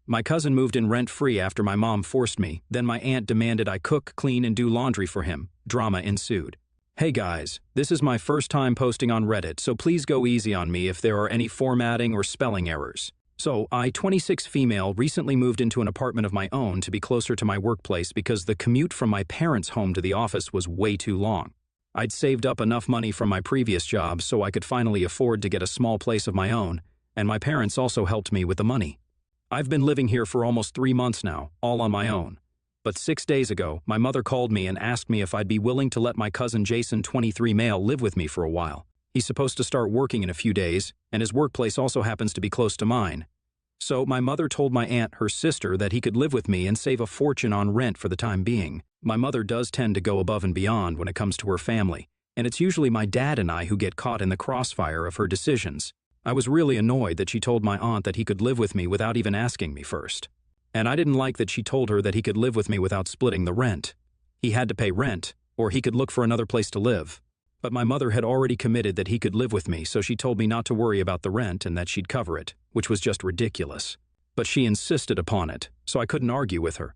My cousin moved in rent-free after my mom forced me, then my aunt demanded I cook, clean, and do laundry for him. Drama ensued. Hey guys, this is my first time posting on Reddit, so please go easy on me if there are any formatting or spelling errors. So, I, 26 female, recently moved into an apartment of my own to be closer to my workplace because the commute from my parents' home to the office was way too long. I'd saved up enough money from my previous job so I could finally afford to get a small place of my own, and my parents also helped me with the money. I've been living here for almost 3 months now, all on my own. But 6 days ago, my mother called me and asked me if I'd be willing to let my cousin Jason, 23 male, live with me for a while. He's supposed to start working in a few days, and his workplace also happens to be close to mine. So my mother told my aunt, her sister, that he could live with me and save a fortune on rent for the time being. My mother does tend to go above and beyond when it comes to her family, and it's usually my dad and I who get caught in the crossfire of her decisions. I was really annoyed that she told my aunt that he could live with me without even asking me first. And I didn't like that she told her that he could live with me without splitting the rent. He had to pay rent, or he could look for another place to live. But my mother had already committed that he could live with me, so she told me not to worry about the rent and that she'd cover it, which was just ridiculous. But she insisted upon it, so I couldn't argue with her.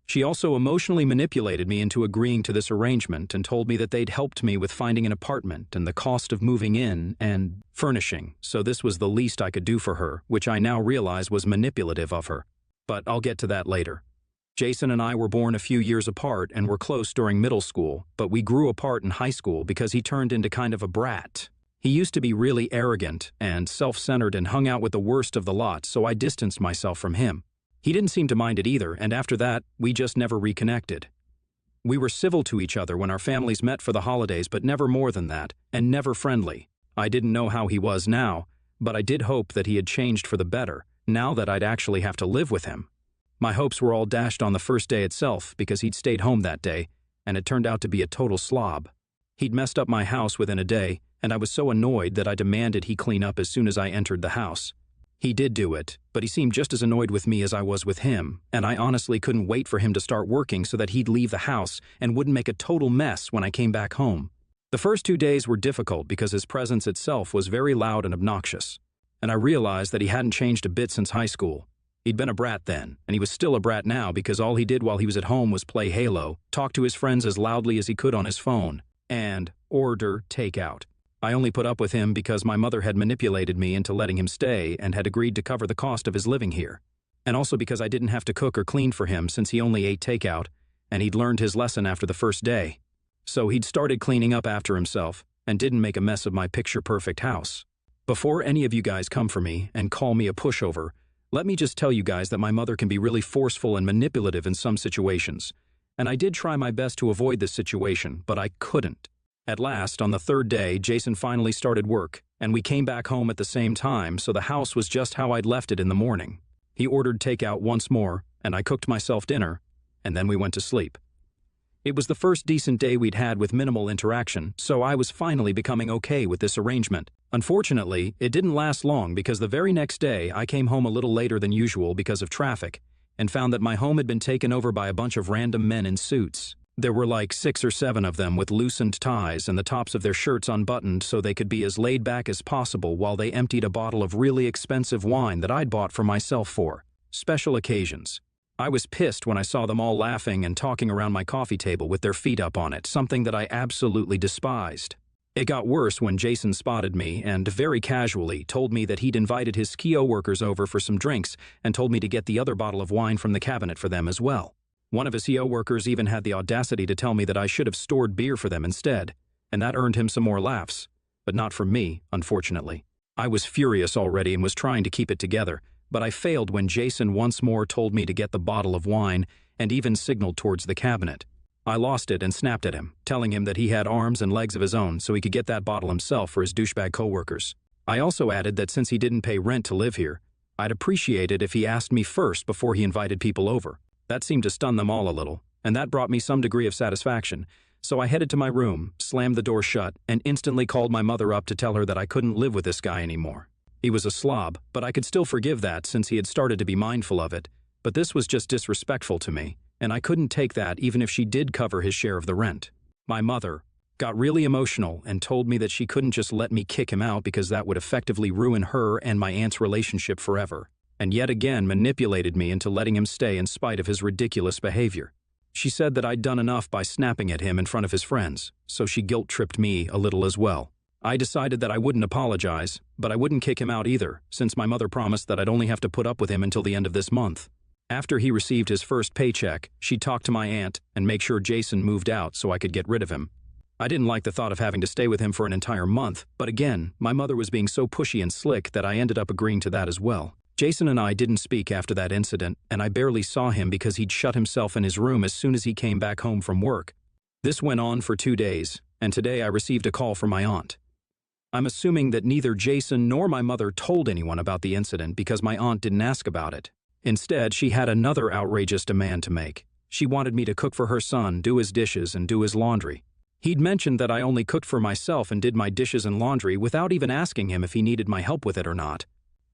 She also emotionally manipulated me into agreeing to this arrangement and told me that they'd helped me with finding an apartment and the cost of moving in and furnishing, so this was the least I could do for her, which I now realize was manipulative of her. But I'll get to that later. Jason and I were born a few years apart and were close during middle school, but we grew apart in high school because he turned into kind of a brat. He used to be really arrogant and self-centered and hung out with the worst of the lot, so I distanced myself from him. He didn't seem to mind it either, and after that, we just never reconnected. We were civil to each other when our families met for the holidays, but never more than that, and never friendly. I didn't know how he was now, but I did hope that he had changed for the better, now that I'd actually have to live with him. My hopes were all dashed on the first day itself because he'd stayed home that day, and it turned out to be a total slob. He'd messed up my house within a day, and I was so annoyed that I demanded he clean up as soon as I entered the house. He did do it, but he seemed just as annoyed with me as I was with him, and I honestly couldn't wait for him to start working so that he'd leave the house and wouldn't make a total mess when I came back home. The first 2 days were difficult because his presence itself was very loud and obnoxious, and I realized that he hadn't changed a bit since high school. He'd been a brat then, and he was still a brat now because all he did while he was at home was play Halo, talk to his friends as loudly as he could on his phone, and order takeout. I only put up with him because my mother had manipulated me into letting him stay and had agreed to cover the cost of his living here. And also because I didn't have to cook or clean for him since he only ate takeout, and he'd learned his lesson after the first day. So he'd started cleaning up after himself and didn't make a mess of my picture-perfect house. Before any of you guys come for me and call me a pushover, let me just tell you guys that my mother can be really forceful and manipulative in some situations, and I did try my best to avoid this situation, but I couldn't. At last, on the third day, Jason finally started work, and we came back home at the same time, so the house was just how I'd left it in the morning. He ordered takeout once more, and I cooked myself dinner, and then we went to sleep. It was the first decent day we'd had with minimal interaction, so I was finally becoming okay with this arrangement. Unfortunately, it didn't last long because the very next day I came home a little later than usual because of traffic and found that my home had been taken over by a bunch of random men in suits. There were like 6 or 7 of them with loosened ties and the tops of their shirts unbuttoned so they could be as laid back as possible while they emptied a bottle of really expensive wine that I'd bought for myself for special occasions. I was pissed when I saw them all laughing and talking around my coffee table with their feet up on it, something that I absolutely despised. It got worse when Jason spotted me and, very casually, told me that he'd invited his Skio workers over for some drinks and told me to get the other bottle of wine from the cabinet for them as well. One of his CO workers even had the audacity to tell me that I should have stored beer for them instead, and that earned him some more laughs, but not from me, unfortunately. I was furious already and was trying to keep it together, but I failed when Jason once more told me to get the bottle of wine and even signaled towards the cabinet. I lost it and snapped at him, telling him that he had arms and legs of his own so he could get that bottle himself for his douchebag coworkers. I also added that since he didn't pay rent to live here, I'd appreciate it if he asked me first before he invited people over. That seemed to stun them all a little, and that brought me some degree of satisfaction, so I headed to my room, slammed the door shut, and instantly called my mother up to tell her that I couldn't live with this guy anymore. He was a slob, but I could still forgive that since he had started to be mindful of it, but this was just disrespectful to me, and I couldn't take that even if she did cover his share of the rent. My mother got really emotional and told me that she couldn't just let me kick him out because that would effectively ruin her and my aunt's relationship forever. and yet again manipulated me into letting him stay in spite of his ridiculous behavior. She said that I'd done enough by snapping at him in front of his friends, so she guilt-tripped me a little as well. I decided that I wouldn't apologize, but I wouldn't kick him out either, since my mother promised that I'd only have to put up with him until the end of this month. After he received his first paycheck, she talked to my aunt and make sure Jason moved out so I could get rid of him. I didn't like the thought of having to stay with him for an entire month, but again, my mother was being so pushy and slick that I ended up agreeing to that as well. Jason and I didn't speak after that incident, and I barely saw him because he'd shut himself in his room as soon as he came back home from work. This went on for 2 days, and today I received a call from my aunt. I'm assuming that neither Jason nor my mother told anyone about the incident because my aunt didn't ask about it. Instead, she had another outrageous demand to make. She wanted me to cook for her son, do his dishes, and do his laundry. He'd mentioned that I only cooked for myself and did my dishes and laundry without even asking him if he needed my help with it or not.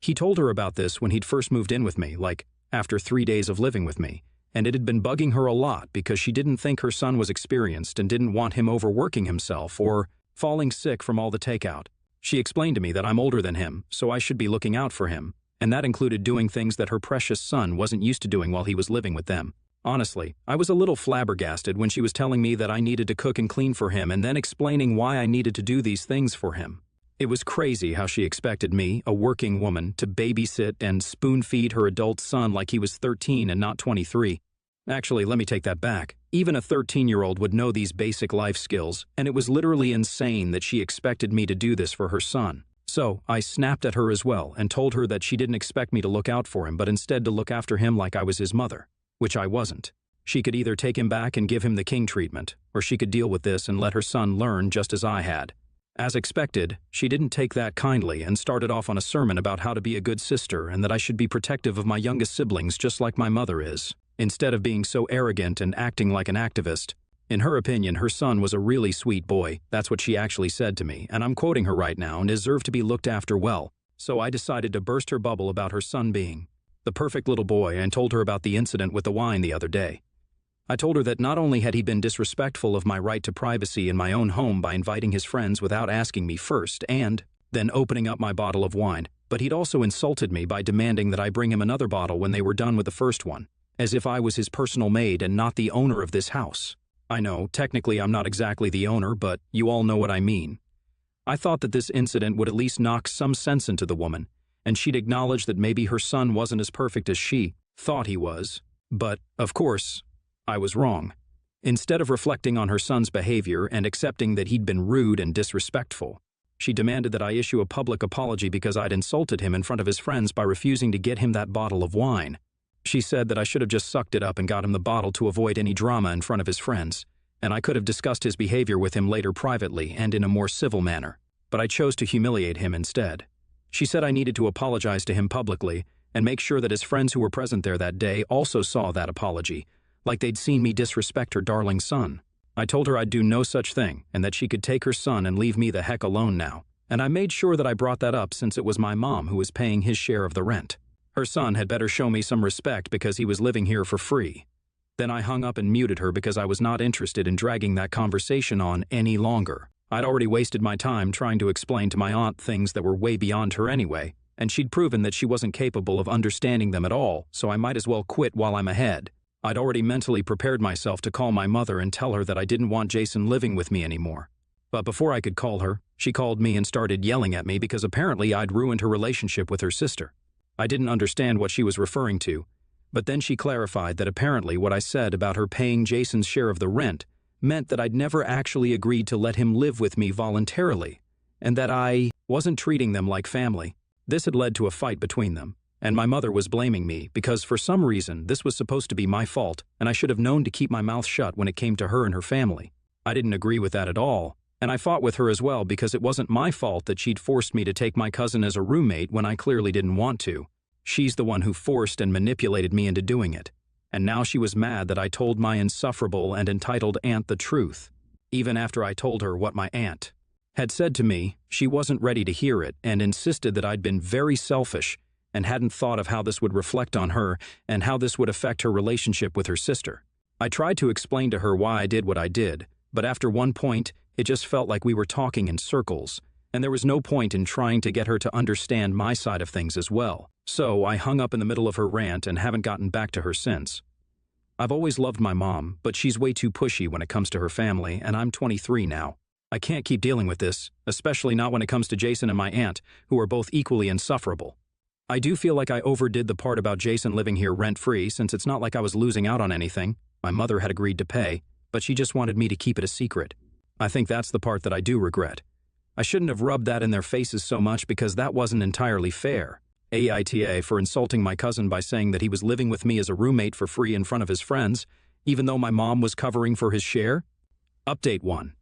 He told her about this when he'd first moved in with me, like after 3 days of living with me, and it had been bugging her a lot because she didn't think her son was experienced and didn't want him overworking himself or falling sick from all the takeout. She explained to me that I'm older than him, so I should be looking out for him, and that included doing things that her precious son wasn't used to doing while he was living with them. Honestly, I was a little flabbergasted when she was telling me that I needed to cook and clean for him and then explaining why I needed to do these things for him. It was crazy how she expected me, a working woman, to babysit and spoon-feed her adult son like he was 13 and not 23. Actually, let me take that back. Even a 13-year-old would know these basic life skills, and it was literally insane that she expected me to do this for her son. So, I snapped at her as well and told her that she didn't expect me to look out for him, but instead to look after him like I was his mother, which I wasn't. She could either take him back and give him the king treatment, or she could deal with this and let her son learn just as I had. As expected, she didn't take that kindly and started off on a sermon about how to be a good sister and that I should be protective of my youngest siblings just like my mother is, instead of being so arrogant and acting like an activist. In her opinion, her son was a really sweet boy. That's what she actually said to me, and I'm quoting her right now, and deserved to be looked after well. So I decided to burst her bubble about her son being the perfect little boy and told her about the incident with the wine the other day. I told her that not only had he been disrespectful of my right to privacy in my own home by inviting his friends without asking me first and then opening up my bottle of wine, but he'd also insulted me by demanding that I bring him another bottle when they were done with the first one, as if I was his personal maid and not the owner of this house. I know, technically I'm not exactly the owner, but you all know what I mean. I thought that this incident would at least knock some sense into the woman, and she'd acknowledge that maybe her son wasn't as perfect as she thought he was. But, of course, I was wrong. Instead of reflecting on her son's behavior and accepting that he'd been rude and disrespectful, she demanded that I issue a public apology because I'd insulted him in front of his friends by refusing to get him that bottle of wine. She said that I should have just sucked it up and got him the bottle to avoid any drama in front of his friends, and I could have discussed his behavior with him later privately and in a more civil manner, but I chose to humiliate him instead. She said I needed to apologize to him publicly and make sure that his friends who were present there that day also saw that apology, like they'd seen me disrespect her darling son. I told her I'd do no such thing and that she could take her son and leave me the heck alone now, and I made sure that I brought that up since it was my mom who was paying his share of the rent. Her son had better show me some respect because he was living here for free. Then I hung up and muted her because I was not interested in dragging that conversation on any longer. I'd already wasted my time trying to explain to my aunt things that were way beyond her anyway, and she'd proven that she wasn't capable of understanding them at all, so I might as well quit while I'm ahead. I'd already mentally prepared myself to call my mother and tell her that I didn't want Jason living with me anymore. But before I could call her, she called me and started yelling at me because apparently I'd ruined her relationship with her sister. I didn't understand what she was referring to, but then she clarified that apparently what I said about her paying Jason's share of the rent meant that I'd never actually agreed to let him live with me voluntarily, and that I wasn't treating them like family. This had led to a fight between them, and my mother was blaming me because for some reason this was supposed to be my fault and I should have known to keep my mouth shut when it came to her and her family. I didn't agree with that at all, and I fought with her as well because it wasn't my fault that she'd forced me to take my cousin as a roommate when I clearly didn't want to. She's the one who forced and manipulated me into doing it, and now she was mad that I told my insufferable and entitled aunt the truth. Even after I told her what my aunt had said to me, she wasn't ready to hear it and insisted that I'd been very selfish and hadn't thought of how this would reflect on her and how this would affect her relationship with her sister. I tried to explain to her why I did what I did, but after one point, it just felt like we were talking in circles, and there was no point in trying to get her to understand my side of things as well. So I hung up in the middle of her rant and haven't gotten back to her since. I've always loved my mom, but she's way too pushy when it comes to her family, and I'm 23 now. I can't keep dealing with this, especially not when it comes to Jason and my aunt, who are both equally insufferable. I do feel like I overdid the part about Jason living here rent-free, since it's not like I was losing out on anything. My mother had agreed to pay, but she just wanted me to keep it a secret. I think that's the part that I do regret. I shouldn't have rubbed that in their faces so much because that wasn't entirely fair. AITA for insulting my cousin by saying that he was living with me as a roommate for free in front of his friends, even though my mom was covering for his share. Update 1.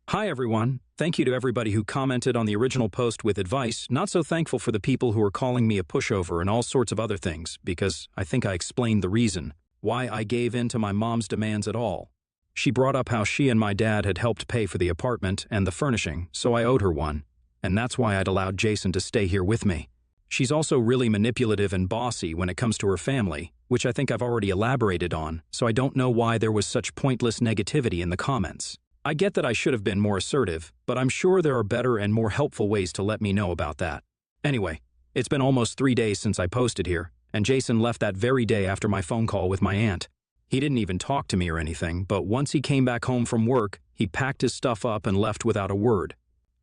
Hi everyone. Thank you to everybody who commented on the original post with advice. Not so thankful for the people who are calling me a pushover and all sorts of other things, because I think I explained the reason why I gave in to my mom's demands at all. She brought up how she and my dad had helped pay for the apartment and the furnishing, so I owed her one, and that's why I'd allowed Jason to stay here with me. She's also really manipulative and bossy when it comes to her family, which I think I've already elaborated on, so I don't know why there was such pointless negativity in the comments. I get that I should have been more assertive, but I'm sure there are better and more helpful ways to let me know about that. Anyway, it's been almost 3 days since I posted here, and Jason left that very day after my phone call with my aunt. He didn't even talk to me or anything, but once he came back home from work, he packed his stuff up and left without a word.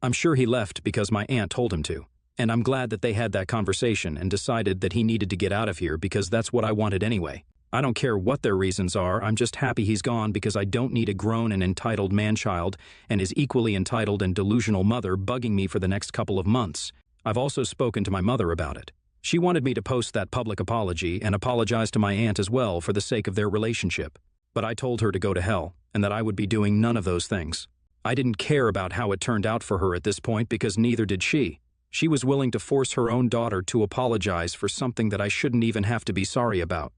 I'm sure he left because my aunt told him to, and I'm glad that they had that conversation and decided that he needed to get out of here because that's what I wanted anyway. I don't care what their reasons are, I'm just happy he's gone because I don't need a grown and entitled man-child and his equally entitled and delusional mother bugging me for the next couple of months. I've also spoken to my mother about it. She wanted me to post that public apology and apologize to my aunt as well for the sake of their relationship. But I told her to go to hell and that I would be doing none of those things. I didn't care about how it turned out for her at this point because neither did she. She was willing to force her own daughter to apologize for something that I shouldn't even have to be sorry about.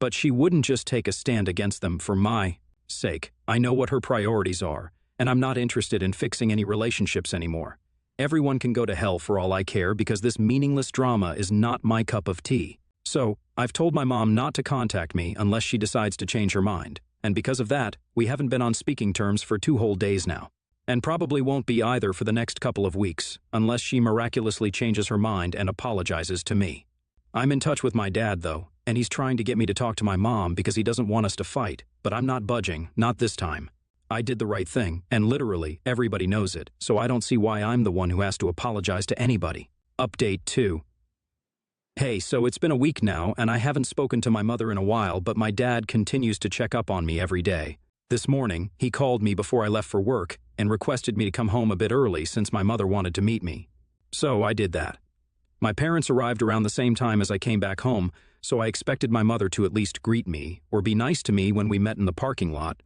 But she wouldn't just take a stand against them for my sake. I know what her priorities are, and I'm not interested in fixing any relationships anymore. Everyone can go to hell for all I care because this meaningless drama is not my cup of tea. So, I've told my mom not to contact me unless she decides to change her mind, and because of that, we haven't been on speaking terms for 2 whole days now. And probably won't be either for the next couple of weeks, unless she miraculously changes her mind and apologizes to me. I'm in touch with my dad, though, and he's trying to get me to talk to my mom because he doesn't want us to fight, but I'm not budging, not this time. I did the right thing, and literally, everybody knows it, so I don't see why I'm the one who has to apologize to anybody. Update 2. Hey, so it's been a week now, and I haven't spoken to my mother in a while, but my dad continues to check up on me every day. This morning, he called me before I left for work and requested me to come home a bit early since my mother wanted to meet me. So I did that. My parents arrived around the same time as I came back home, so I expected my mother to at least greet me or be nice to me when we met in the parking lot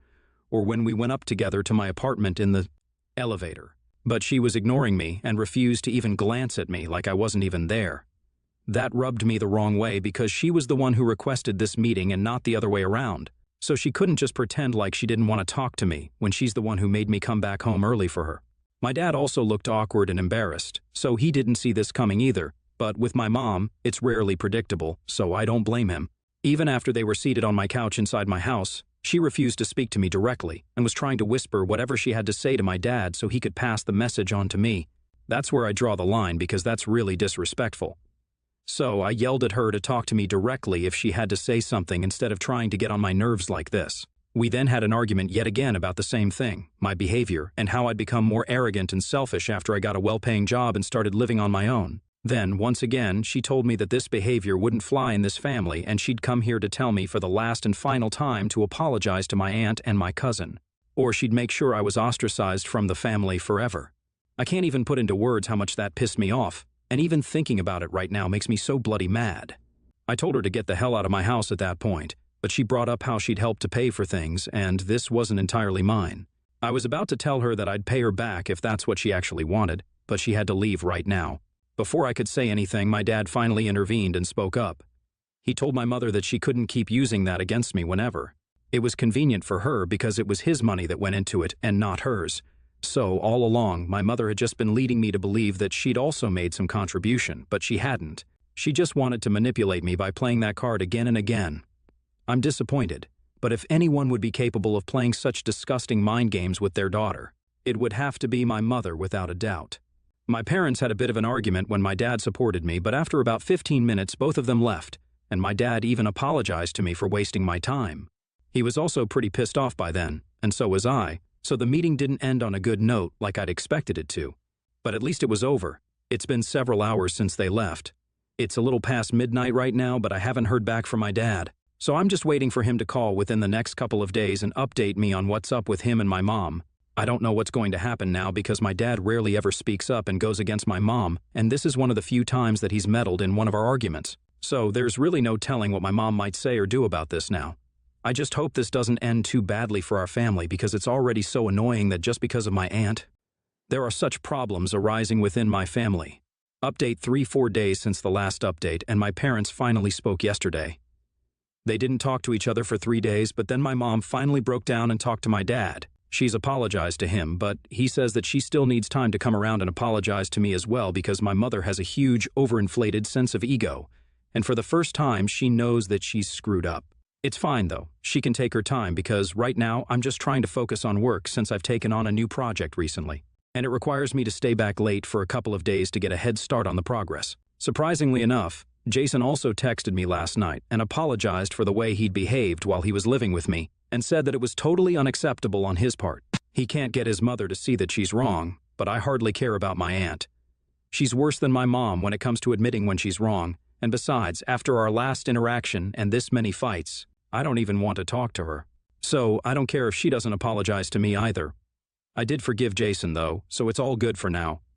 or when we went up together to my apartment in the elevator. But she was ignoring me and refused to even glance at me like I wasn't even there. That rubbed me the wrong way because she was the one who requested this meeting and not the other way around. So she couldn't just pretend like she didn't want to talk to me when she's the one who made me come back home early for her. My dad also looked awkward and embarrassed, so he didn't see this coming either. But with my mom, it's rarely predictable, so I don't blame him. Even after they were seated on my couch inside my house, she refused to speak to me directly and was trying to whisper whatever she had to say to my dad so he could pass the message on to me. That's where I draw the line because that's really disrespectful. So I yelled at her to talk to me directly if she had to say something instead of trying to get on my nerves like this. We then had an argument yet again about the same thing, my behavior, and how I'd become more arrogant and selfish after I got a well-paying job and started living on my own. Then, once again, she told me that this behavior wouldn't fly in this family and she'd come here to tell me for the last and final time to apologize to my aunt and my cousin. Or she'd make sure I was ostracized from the family forever. I can't even put into words how much that pissed me off, and even thinking about it right now makes me so bloody mad. I told her to get the hell out of my house at that point, but she brought up how she'd helped to pay for things, and this wasn't entirely mine. I was about to tell her that I'd pay her back if that's what she actually wanted, but she had to leave right now. Before I could say anything, my dad finally intervened and spoke up. He told my mother that she couldn't keep using that against me whenever. It was convenient for her because it was his money that went into it and not hers. So, all along, my mother had just been leading me to believe that she'd also made some contribution, but she hadn't. She just wanted to manipulate me by playing that card again and again. I'm disappointed, but if anyone would be capable of playing such disgusting mind games with their daughter, it would have to be my mother without a doubt. My parents had a bit of an argument when my dad supported me, but after about 15 minutes, both of them left, and my dad even apologized to me for wasting my time. He was also pretty pissed off by then, and so was I, so the meeting didn't end on a good note like I'd expected it to. But at least it was over. It's been several hours since they left. It's a little past midnight right now, but I haven't heard back from my dad, so I'm just waiting for him to call within the next couple of days and update me on what's up with him and my mom. I don't know what's going to happen now because my dad rarely ever speaks up and goes against my mom, and this is one of the few times that he's meddled in one of our arguments. So there's really no telling what my mom might say or do about this now. I just hope this doesn't end too badly for our family because it's already so annoying that just because of my aunt, there are such problems arising within my family. Update 3-4 days since the last update, and my parents finally spoke yesterday. They didn't talk to each other for 3 days, but then my mom finally broke down and talked to my dad. She's apologized to him, but he says that she still needs time to come around and apologize to me as well because my mother has a huge, overinflated sense of ego, and for the first time she knows that she's screwed up. It's fine though, she can take her time because right now I'm just trying to focus on work since I've taken on a new project recently, and it requires me to stay back late for a couple of days to get a head start on the progress. Surprisingly enough, Jason also texted me last night and apologized for the way he'd behaved while he was living with me, and said that it was totally unacceptable on his part. He can't get his mother to see that she's wrong, but I hardly care about my aunt. She's worse than my mom when it comes to admitting when she's wrong, and besides, after our last interaction and this many fights, I don't even want to talk to her. So I don't care if she doesn't apologize to me either. I did forgive Jason though, so it's all good for now.